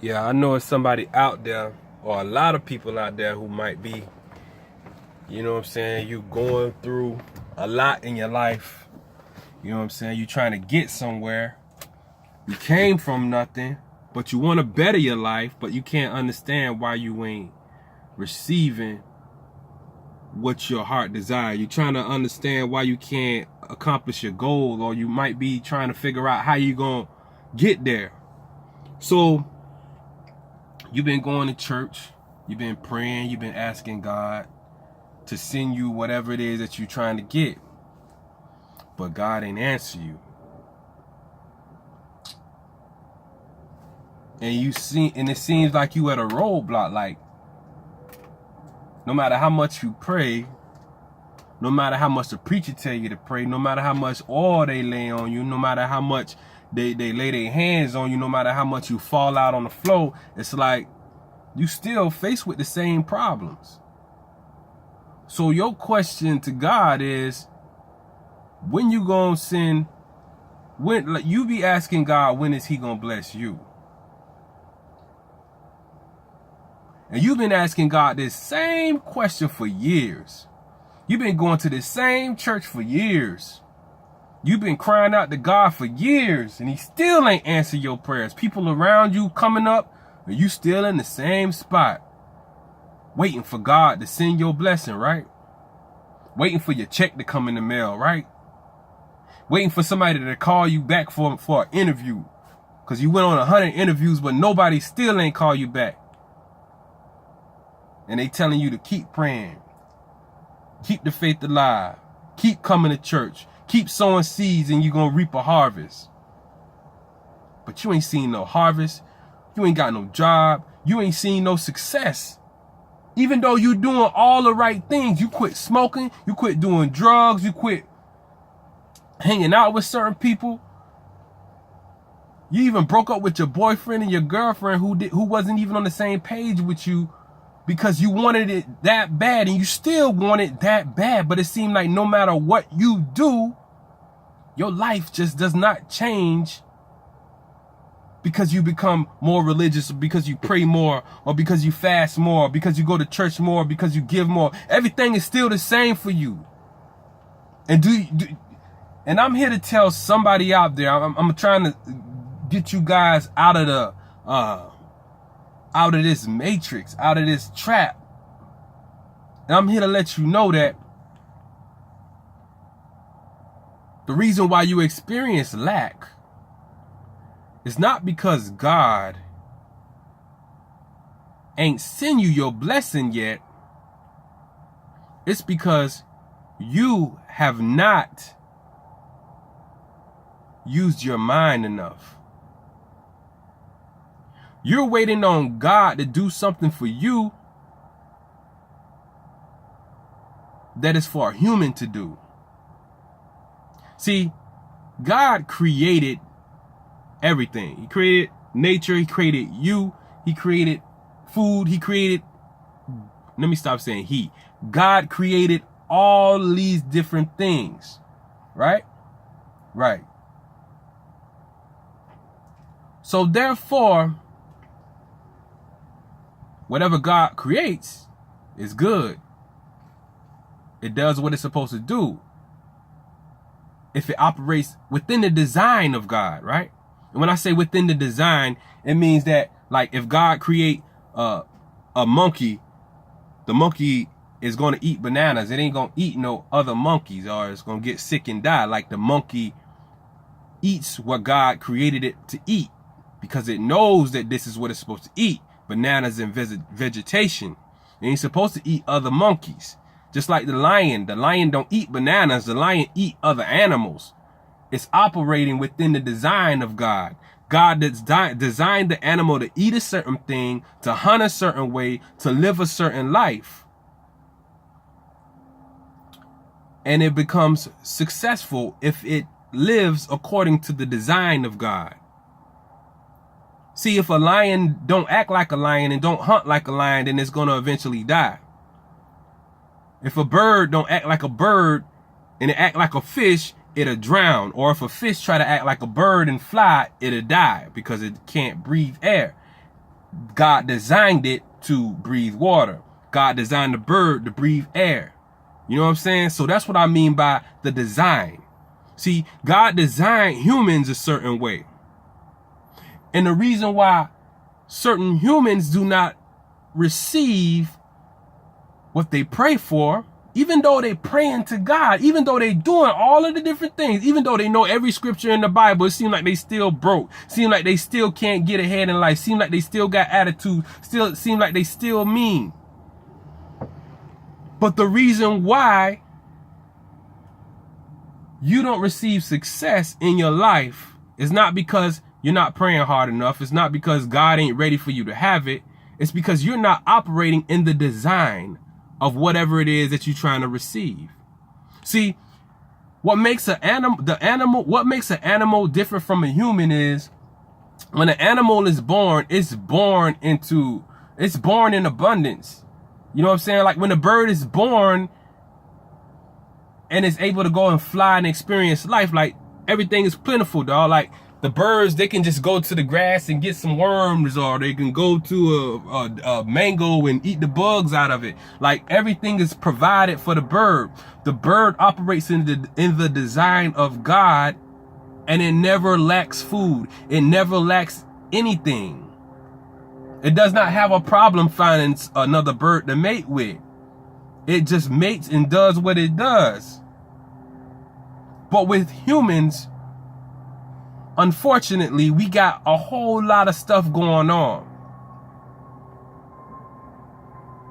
Yeah, I know it's somebody out there, or a lot of people out there who might be, you know what I'm saying, you going through a lot in your life. You know what I'm saying? You trying to get somewhere. You came from nothing, but you want to better your life, but you can't understand why you ain't receiving what your heart desires. You're trying to understand why you can't accomplish your goal, or you might be trying to figure out how you gonna get there. So you've been going to church, you've been praying, you've been asking God to send you whatever it is that you're trying to get, but God ain't answer you. And it seems like you at a roadblock. Like, no matter how much you pray, no matter how much the preacher tell you to pray, no matter how much oil they lay on you, no matter how much they lay their hands on you, no matter how much you fall out on the floor, it's like you still faced with the same problems. So your question to God is, when you gonna send, when, like, you be asking God, when is he gonna bless you? And you've been asking God this same question for years. You've been going to the same church for years. You've been crying out to God for years, and he still ain't answer your prayers. People around you coming up, and you still in the same spot, waiting for God to send your blessing, right? Waiting for your check to come in the mail, right? Waiting for somebody to call you back for an interview, because you went on 100 interviews, but nobody still ain't call you back. And they telling you to keep praying, keep the faith alive, keep coming to church, keep sowing seeds, and you're going to reap a harvest. But you ain't seen no harvest. You ain't got no job. You ain't seen no success. Even though you doing all the right things, you quit smoking, you quit doing drugs, you quit hanging out with certain people. You even broke up with your boyfriend and your girlfriend who wasn't even on the same page with you, because you wanted it that bad, and you still want it that bad. But it seemed like no matter what you do, your life just does not change because you become more religious, or because you pray more, or because you fast more, or because you go to church more, or because you give more. Everything is still the same for you. And and I'm here to tell somebody out there, I'm trying to get you guys out of this matrix, out of this trap. And I'm here to let you know that the reason why you experience lack is not because God ain't send you your blessing yet. It's because you have not used your mind enough. You're waiting on God to do something for you that is for a human to do. See, God created everything. He created nature. He created you. He created food. Let me stop saying he. God created all these different things. Right? Right. So therefore, whatever God creates is good. It does what it's supposed to do if it operates within the design of God, right? And when I say within the design, it means that, like, if God create a monkey, the monkey is going to eat bananas. It ain't going to eat no other monkeys, or it's going to get sick and die. Like, the monkey eats what God created it to eat, because it knows that this is what it's supposed to eat. Bananas and vegetation. And he's supposed to eat other monkeys. Just like the lion don't eat bananas, the lion eat other animals. It's operating within the design of God. God designed the animal to eat a certain thing, to hunt a certain way, to live a certain life. And it becomes successful if it lives according to the design of God. See, if a lion don't act like a lion and don't hunt like a lion, then it's going to eventually die. If a bird don't act like a bird and it act like a fish, it'll drown. Or if a fish try to act like a bird and fly, it'll die because it can't breathe air. God designed it to breathe water. God designed the bird to breathe air. You know what I'm saying? So that's what I mean by the design. See, God designed humans a certain way. And the reason why certain humans do not receive what they pray for, even though they praying to God, even though they doing all of the different things, even though they know every scripture in the Bible, it seems like they still broke, seem like they still can't get ahead in life, seem like they still got attitude, still seem like they still mean. But the reason why you don't receive success in your life is not because you're not praying hard enough. It's not because God ain't ready for you to have it. It's because you're not operating in the design of whatever it is that you're trying to receive. See, what makes an animal different from a human is when an animal is born, it's born in abundance. You know what I'm saying? Like when a bird is born and is able to go and fly and experience life, like everything is plentiful, dog. Like the birds, they can just go to the grass and get some worms, or they can go to a mango and eat the bugs out of it. Like everything is provided for the bird. The bird operates in the design of God, and it never lacks food. It never lacks anything. It does not have a problem finding another bird to mate with. It just mates and does what it does. But with humans, unfortunately, we got a whole lot of stuff going on.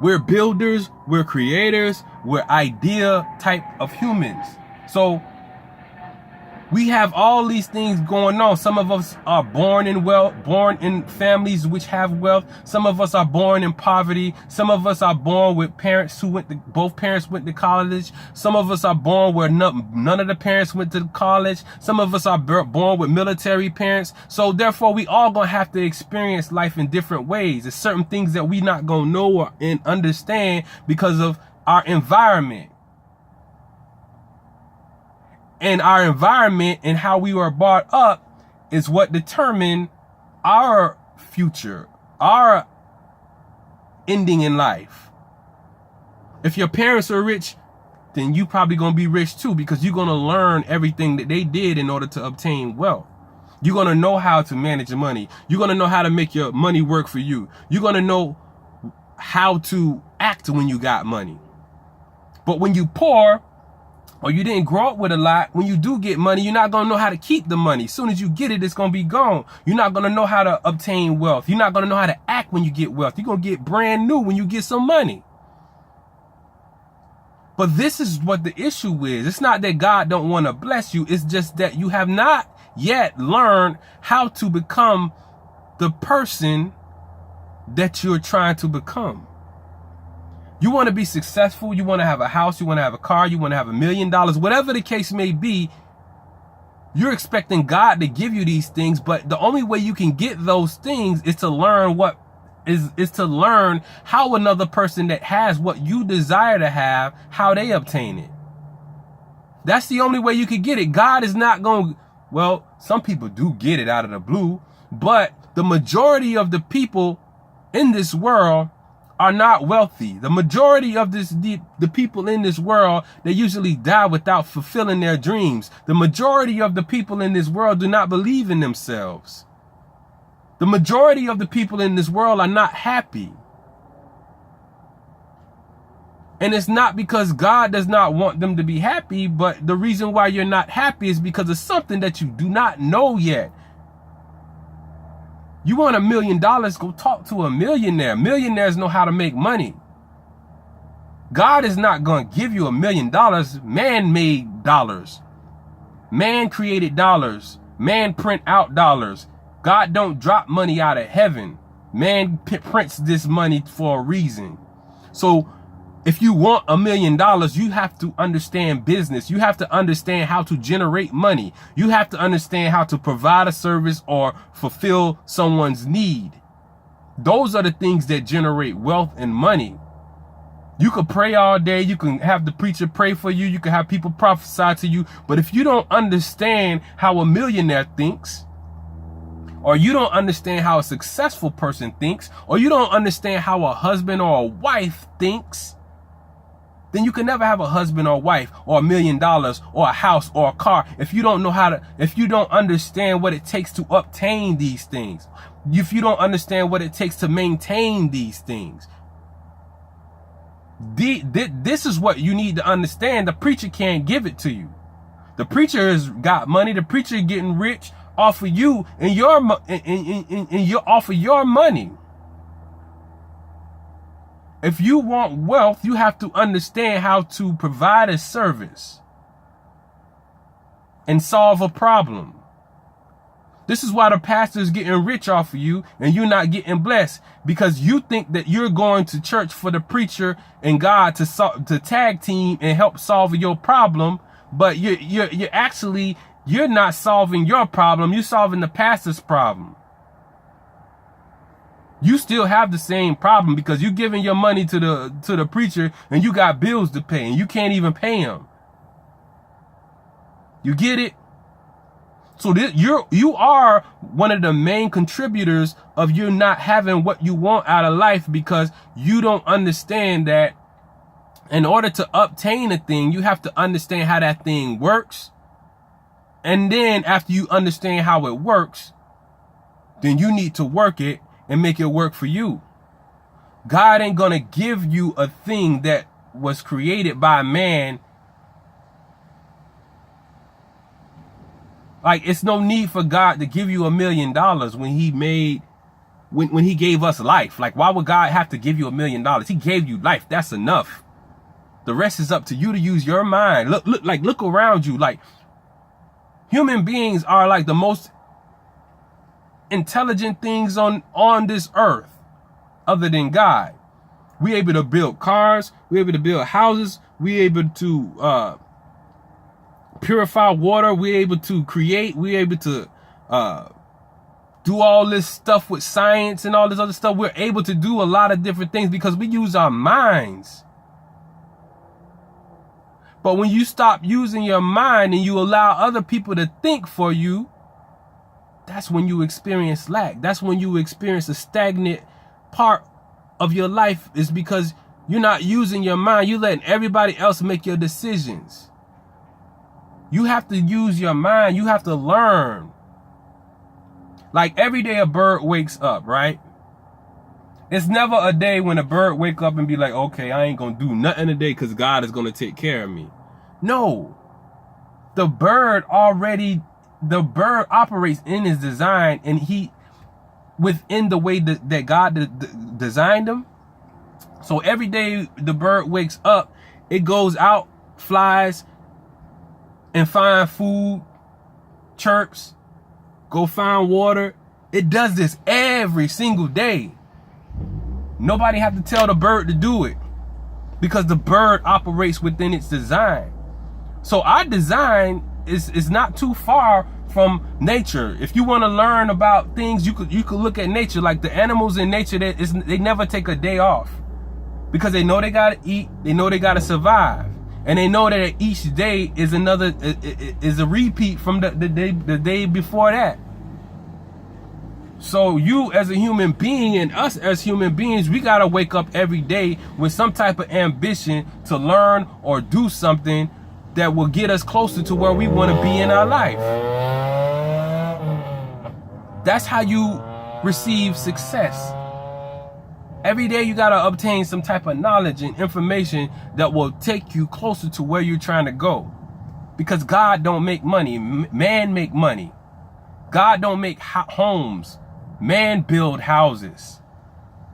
We're builders, we're creators, we're idea type of humans. So we have all these things going on. Some of us are born in wealth, born in families which have wealth. Some of us are born in poverty. Some of us are born with parents who both parents went to college. Some of us are born where none of the parents went to college. Some of us are born with military parents. So therefore, we all gonna have to experience life in different ways. There's certain things that we not gonna know or understand because of our environment. And our environment and how we were brought up is what determine our future, our ending in life. If your parents are rich, then you probably gonna be rich too, because you're gonna learn everything that they did in order to obtain wealth. You're gonna know how to manage your money. You're gonna know how to make your money work for you. You're gonna know how to act when you got money. But when you poor, or you didn't grow up with a lot, when you do get money, you're not going to know how to keep the money. As soon as you get it, it's going to be gone. You're not going to know how to obtain wealth. You're not going to know how to act when you get wealth. You're going to get brand new when you get some money. But this is what the issue is. It's not that God don't want to bless you. It's just that you have not yet learned how to become the person that you're trying to become. You want to be successful, you want to have a house, you want to have a car, you want to have $1 million, whatever the case may be, you're expecting God to give you these things, but the only way you can get those things is to learn is to learn how another person that has what you desire to have, how they obtain it. That's the only way you can get it. God is not going, well, some people do get it out of the blue, but the majority of the people in this world are not wealthy. The majority of the people in this world, they usually die without fulfilling their dreams. The majority of the people in this world do not believe in themselves. The majority of the people in this world are not happy. And it's not because God does not want them to be happy, but the reason why you're not happy is because of something that you do not know yet. You want $1 million, go talk to a millionaire. Millionaires know how to make money. God is not going to give you $1 million. Man made dollars. Man created dollars. Man print out dollars. God don't drop money out of heaven. Man prints this money for a reason. So if you want $1 million, you have to understand business. You have to understand how to generate money. You have to understand how to provide a service or fulfill someone's need. Those are the things that generate wealth and money. You could pray all day. You can have the preacher pray for you. You can have people prophesy to you. But if you don't understand how a millionaire thinks, or you don't understand how a successful person thinks, or you don't understand how a husband or a wife thinks, then you can never have a husband or wife or $1 million or a house or a car if you don't know how to, if you don't understand what it takes to obtain these things, if you don't understand what it takes to maintain these things. This is what you need to understand. The preacher can't give it to you. The preacher has got money. The preacher getting rich off of you and off of your money. If you want wealth, you have to understand how to provide a service and solve a problem. This is why the pastor is getting rich off of you and you're not getting blessed, because you think that you're going to church for the preacher and God to tag team and help solve your problem, but you're not solving your problem. You're solving the pastor's problem. You still have the same problem because you're giving your money to the preacher and you got bills to pay and you can't even pay him. You get it? So you are one of the main contributors of you not having what you want out of life, because you don't understand that in order to obtain a thing, you have to understand how that thing works. And then after you understand how it works, then you need to work it and make it work for you. God ain't gonna give you a thing that was created by man. Like, it's no need for God to give you $1 million when he gave us life. Like, why would God have to give you $1 million? He gave you life. That's enough. The rest is up to you to use your mind. Look around you. Like, human beings are like the most intelligent things on this earth other than God. We able to build cars. We able to build houses. We able to purify water. We able to create. We able to do all this stuff with science and all this other stuff. We're able to do a lot of different things because we use our minds. But when you stop using your mind and you allow other people to think for you, that's when you experience lack. That's when you experience a stagnant part of your life, is because you're not using your mind. You're letting everybody else make your decisions. You have to use your mind. You have to learn. Like, every day a bird wakes up, right? It's never a day when a bird wake up and be like, okay, I ain't gonna do nothing today because God is gonna take care of me. No. The bird operates in his design, and he, within the way that God designed him. So every day the bird wakes up, it goes out, flies, and find food, chirps, go find water. It does this every single day. Nobody have to tell the bird to do it, because the bird operates within its design. So our design is not too far from nature. If you want to learn about things, you could look at nature. Like the animals in nature, they never take a day off, because they know they gotta eat, they know they gotta survive, and they know that each day is a repeat from the day before that. So you as a human being and us as human beings, we gotta wake up every day with some type of ambition to learn or do something that will get us closer to where we want to be in our life. That's how you receive success. Every day you gotta obtain some type of knowledge and information that will take you closer to where you're trying to go. Because God don't make money, man make money. God don't make homes, man build houses.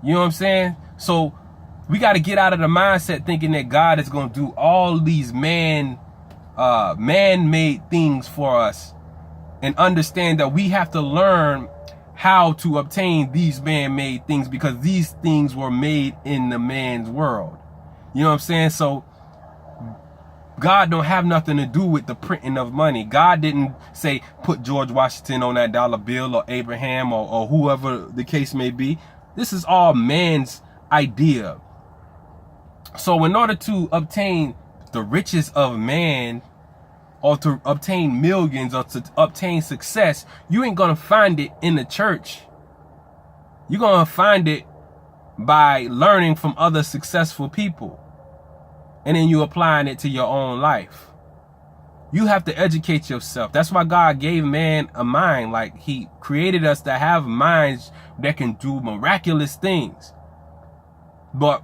You know what I'm saying? So we got to get out of the mindset thinking that God is going to do all these man-made things for us, and understand that we have to learn how to obtain these man-made things, because these things were made in the man's world. You know what I'm saying? So God don't have nothing to do with the printing of money. God didn't say put George Washington on that dollar bill, or Abraham, or whoever the case may be. This is all man's idea. So in order to obtain the riches of man, or to obtain millions or to obtain success, you ain't gonna find it in the church. You're gonna find it by learning from other successful people, and then you applying it to your own life. You have to educate yourself. That's why God gave man a mind. Like, he created us to have minds that can do miraculous things. But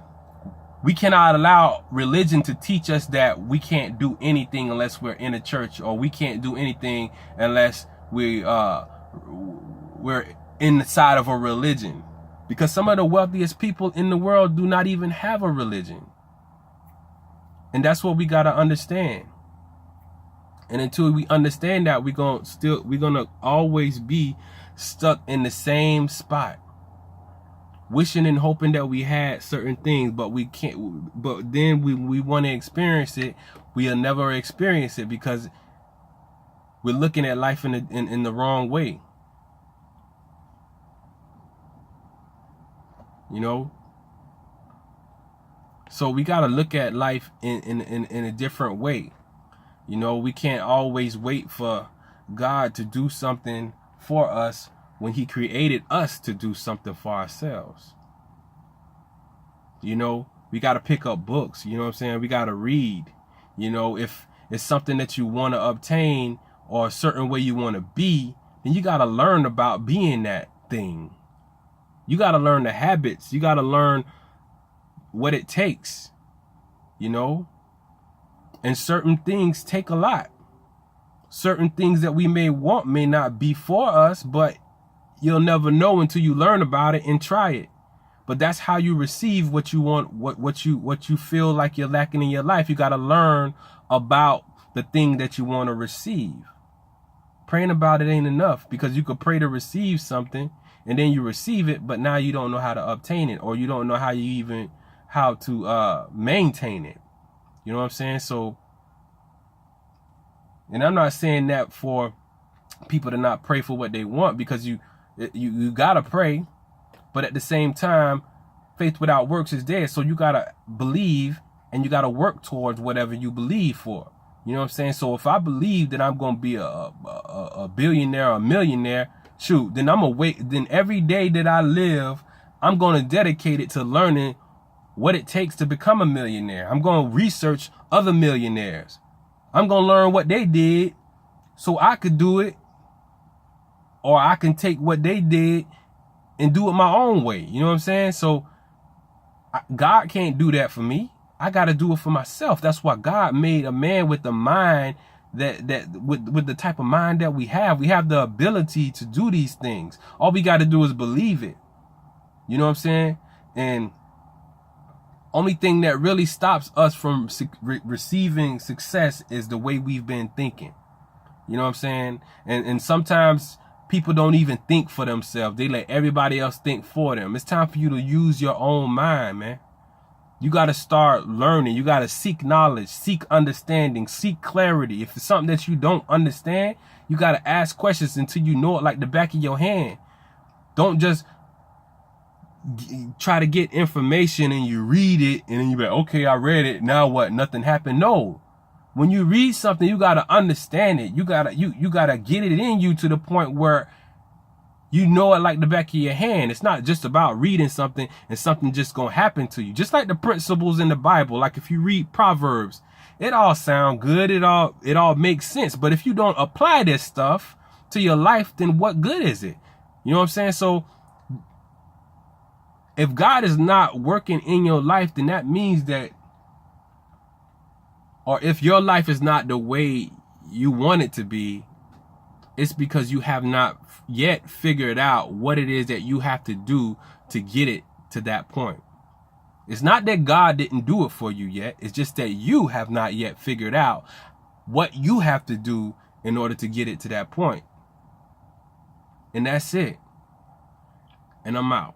we cannot allow religion to teach us that we can't do anything unless we're in a church, or we can't do anything unless we're inside of a religion. Because some of the wealthiest people in the world do not even have a religion. And that's what we got to understand. And until we understand that, we're gonna always be stuck in the same spot, wishing and hoping that we had certain things, but we can't. But then we want to experience it, we'll never experience it because we're looking at life in the wrong way. You know. So we gotta look at life in a different way. You know, we can't always wait for God to do something for us when he created us to do something for ourselves. You know, we got to pick up books. You know what I'm saying? We got to read. You know, if it's something that you want to obtain or a certain way you want to be, then you got to learn about being that thing. You got to learn the habits. You got to learn what it takes, you know. And certain things take a lot. Certain things that we may want may not be for us, but you'll never know until you learn about it and try it. But that's how you receive what you want, what you feel like you're lacking in your life. You got to learn about the thing that you want to receive. Praying about it ain't enough, because you could pray to receive something and then you receive it, but now you don't know how to obtain it, or you don't know how to maintain it. You know what I'm saying? So, and I'm not saying that for people to not pray for what they want, because you gotta pray, but at the same time, faith without works is dead. So you gotta believe and you gotta work towards whatever you believe for. You know what I'm saying? So if I believe that I'm gonna be a billionaire or a millionaire, shoot, then then every day that I live, I'm gonna dedicate it to learning what it takes to become a millionaire. I'm going to research other millionaires. I'm going to learn what they did so I could do it, or I can take what they did and do it my own way. You know what I'm saying? So God can't do that for me. I got to do it for myself. That's why God made a man with the mind with the type of mind that we have. We have the ability to do these things. All we got to do is believe it. You know what I'm saying? And only thing that really stops us from receiving success is the way we've been thinking. You know what I'm saying? And sometimes people don't even think for themselves. They let everybody else think for them. It's time for you to use your own mind, man. You got to start learning. You got to seek knowledge, seek understanding, seek clarity. If it's something that you don't understand, you got to ask questions until you know it like the back of your hand. Don't just try to get information and you read it and then you be like, okay, I read it, now what? Nothing happened. No. When you read something, you gotta understand it. You gotta get it in you to the point where you know it like the back of your hand. It's not just about reading something and something just gonna happen to you. Just like the principles in the Bible. Like if you read Proverbs, it all sound good. It all makes sense. But if you don't apply this stuff to your life, then what good is it? You know what I'm saying? So if God is not working in your life, then that means that, or if your life is not the way you want it to be, it's because you have not yet figured out what it is that you have to do to get it to that point. It's not that God didn't do it for you yet. It's just that you have not yet figured out what you have to do in order to get it to that point. And that's it. And I'm out.